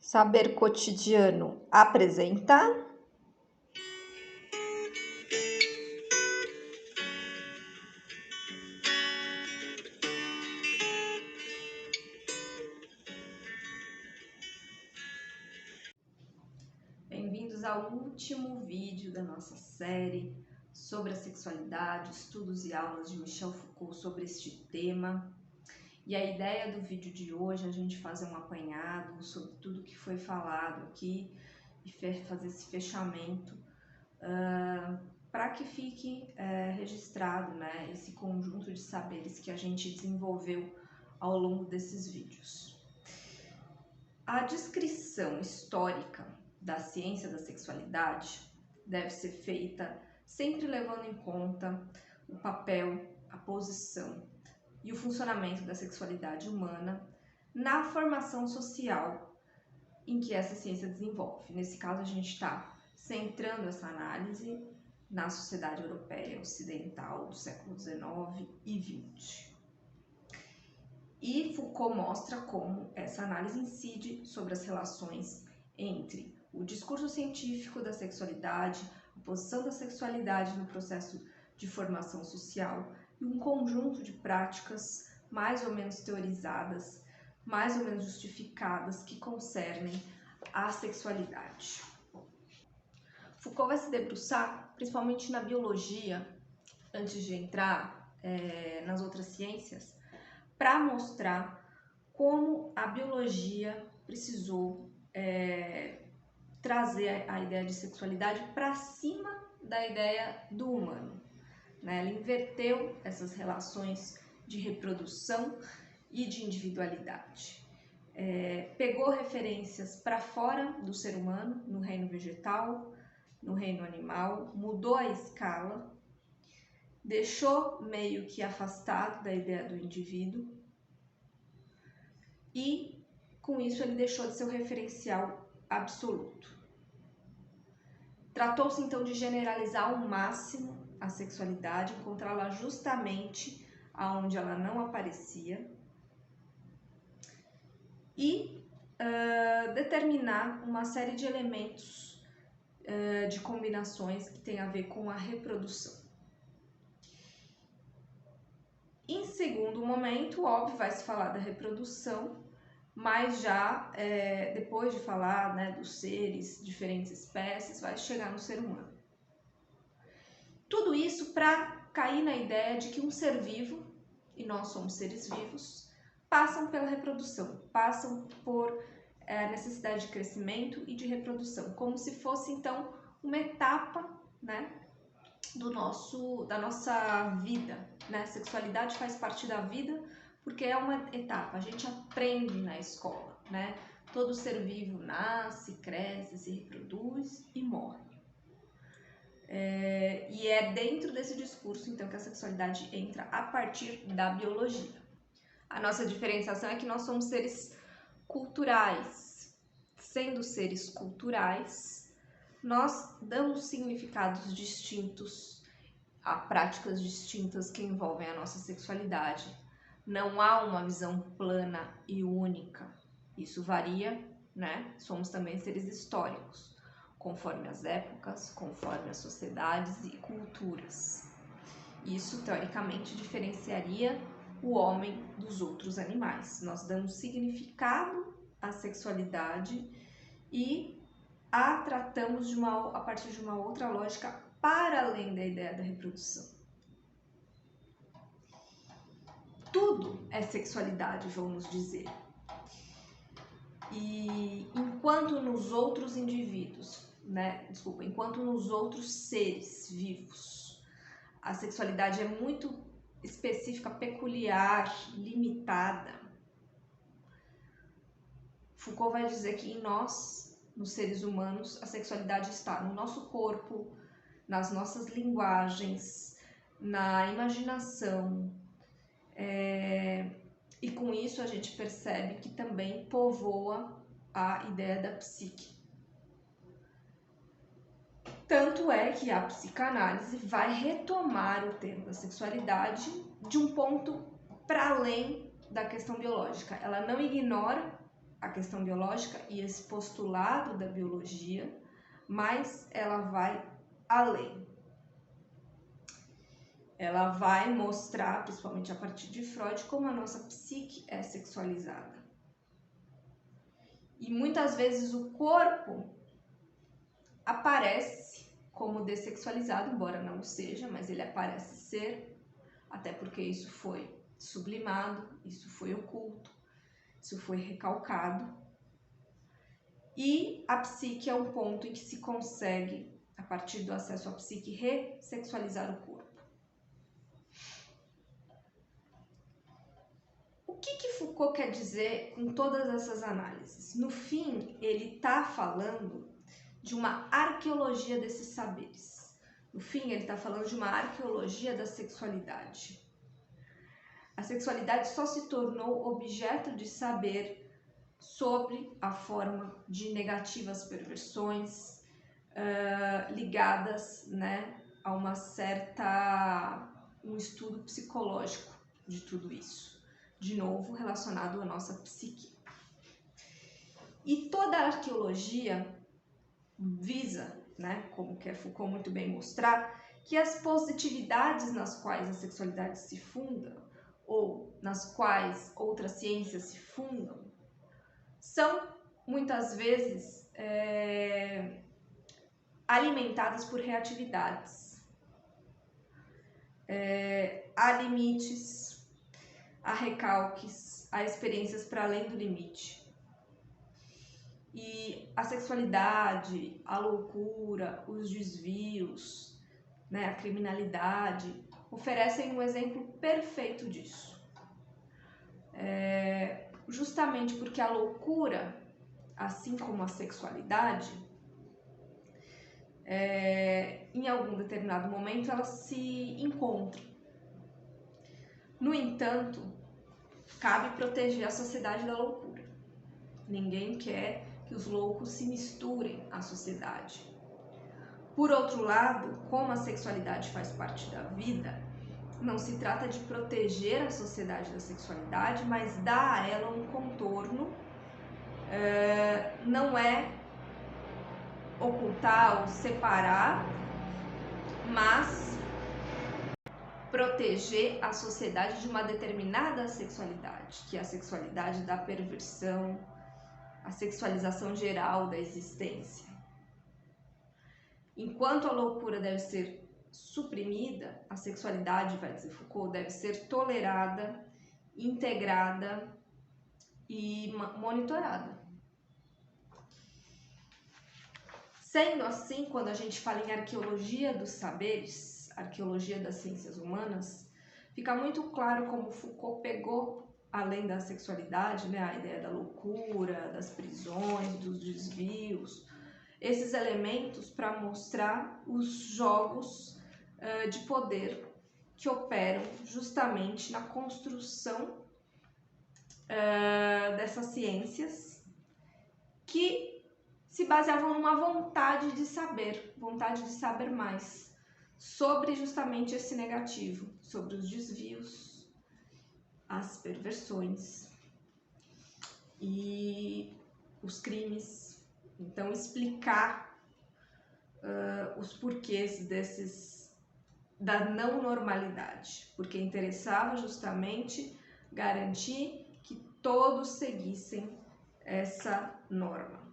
Saber Cotidiano apresenta Bem-vindos ao último vídeo da nossa série sobre a sexualidade, estudos e aulas de Michel Foucault sobre este tema. E a ideia do vídeo de hoje é a gente fazer um apanhado sobre tudo que foi falado aqui e fazer esse fechamento para que fique registrado, né, esse conjunto de saberes que a gente desenvolveu ao longo desses vídeos. A descrição histórica da ciência da sexualidade deve ser feita sempre levando em conta o papel, a posição e o funcionamento da sexualidade humana na formação social em que essa ciência desenvolve. Nesse caso, a gente está centrando essa análise na sociedade europeia ocidental do século XIX e XX. E Foucault mostra como essa análise incide sobre as relações entre o discurso científico da sexualidade, a posição da sexualidade no processo de formação social e um conjunto de práticas mais ou menos teorizadas, mais ou menos justificadas que concernem a sexualidade. Foucault vai se debruçar principalmente na biologia, antes de entrar nas outras ciências, para mostrar como a biologia precisou trazer a ideia de sexualidade para cima da ideia do humano, né? Ela inverteu essas relações de reprodução e de individualidade. Pegou referências para fora do ser humano, no reino vegetal, no reino animal, mudou a escala, deixou meio que afastado da ideia do indivíduo e, com isso, ele deixou de ser o referencial absoluto. Tratou-se, então, de generalizar ao máximo a sexualidade, encontrá-la justamente aonde ela não aparecia e determinar uma série de elementos de combinações que tem a ver com a reprodução. Em segundo momento, óbvio, vai se falar da reprodução, mas já depois de falar, né, dos seres, diferentes espécies, vai chegar no ser humano. Tudo isso para cair na ideia de que um ser vivo, e nós somos seres vivos, passam pela reprodução, passam por necessidade de crescimento e de reprodução, como se fosse então uma etapa, né, da nossa vida, né? Sexualidade faz parte da vida porque é uma etapa, a gente aprende na escola, né? Todo ser vivo nasce, cresce, se reproduz e morre. E é dentro desse discurso, então, que a sexualidade entra a partir da biologia. A nossa diferenciação é que nós somos seres culturais. Sendo seres culturais, nós damos significados distintos a práticas distintas que envolvem a nossa sexualidade. Não há uma visão plana e única. Isso varia, né? Somos também seres históricos, conforme as épocas, conforme as sociedades e culturas. Isso, teoricamente, diferenciaria o homem dos outros animais. Nós damos significado à sexualidade e a tratamos a partir de uma outra lógica para além da ideia da reprodução. Tudo é sexualidade, vamos dizer. E enquanto nos outros indivíduos, enquanto nos outros seres vivos, a sexualidade é muito específica, peculiar, limitada, Foucault vai dizer que em nós, nos seres humanos, a sexualidade está no nosso corpo, nas nossas linguagens, na imaginação, e com isso a gente percebe que também povoa a ideia da psique. Tanto é que a psicanálise vai retomar o tema da sexualidade de um ponto para além da questão biológica. Ela não ignora a questão biológica e esse postulado da biologia, mas ela vai além. Ela vai mostrar, principalmente a partir de Freud, como a nossa psique é sexualizada. E muitas vezes o corpo aparece como dessexualizado, embora não o seja, mas ele aparece ser, até porque isso foi sublimado, isso foi oculto, isso foi recalcado. E a psique é um ponto em que se consegue, a partir do acesso à psique, ressexualizar o corpo. O que Foucault quer dizer com todas essas análises? No fim, ele está falando de uma arqueologia desses saberes. No fim, ele está falando de uma arqueologia da sexualidade. A sexualidade só se tornou objeto de saber sobre a forma de negativas perversões ligadas, né, a um estudo psicológico de tudo isso. De novo, relacionado à nossa psique. E toda a arqueologia visa, né, como quer Foucault muito bem mostrar, que as positividades nas quais a sexualidade se funda, ou nas quais outras ciências se fundam, são muitas vezes alimentadas por reatividades. Há limites, há recalques, há experiências para além do limite. E a sexualidade, a loucura, os desvios, né, a criminalidade, oferecem um exemplo perfeito disso. Justamente porque a loucura, assim como a sexualidade, em algum determinado momento elas se encontram. No entanto, cabe proteger a sociedade da loucura. Ninguém quer que os loucos se misturem à sociedade. Por outro lado, como a sexualidade faz parte da vida, não se trata de proteger a sociedade da sexualidade, mas dar a ela um contorno, não é ocultar ou separar, mas proteger a sociedade de uma determinada sexualidade, que é a sexualidade da perversão, a sexualização geral da existência. Enquanto a loucura deve ser suprimida, a sexualidade, vai dizer Foucault, deve ser tolerada, integrada e monitorada. Sendo assim, quando a gente fala em arqueologia dos saberes, arqueologia das ciências humanas, fica muito claro como Foucault pegou, além da sexualidade, né, a ideia da loucura, das prisões, dos desvios, esses elementos para mostrar os jogos de poder que operam justamente na construção dessas ciências que se baseavam numa vontade de saber mais sobre justamente esse negativo, sobre os desvios, as perversões e os crimes. Então, explicar os porquês da não normalidade, porque interessava justamente garantir que todos seguissem essa norma.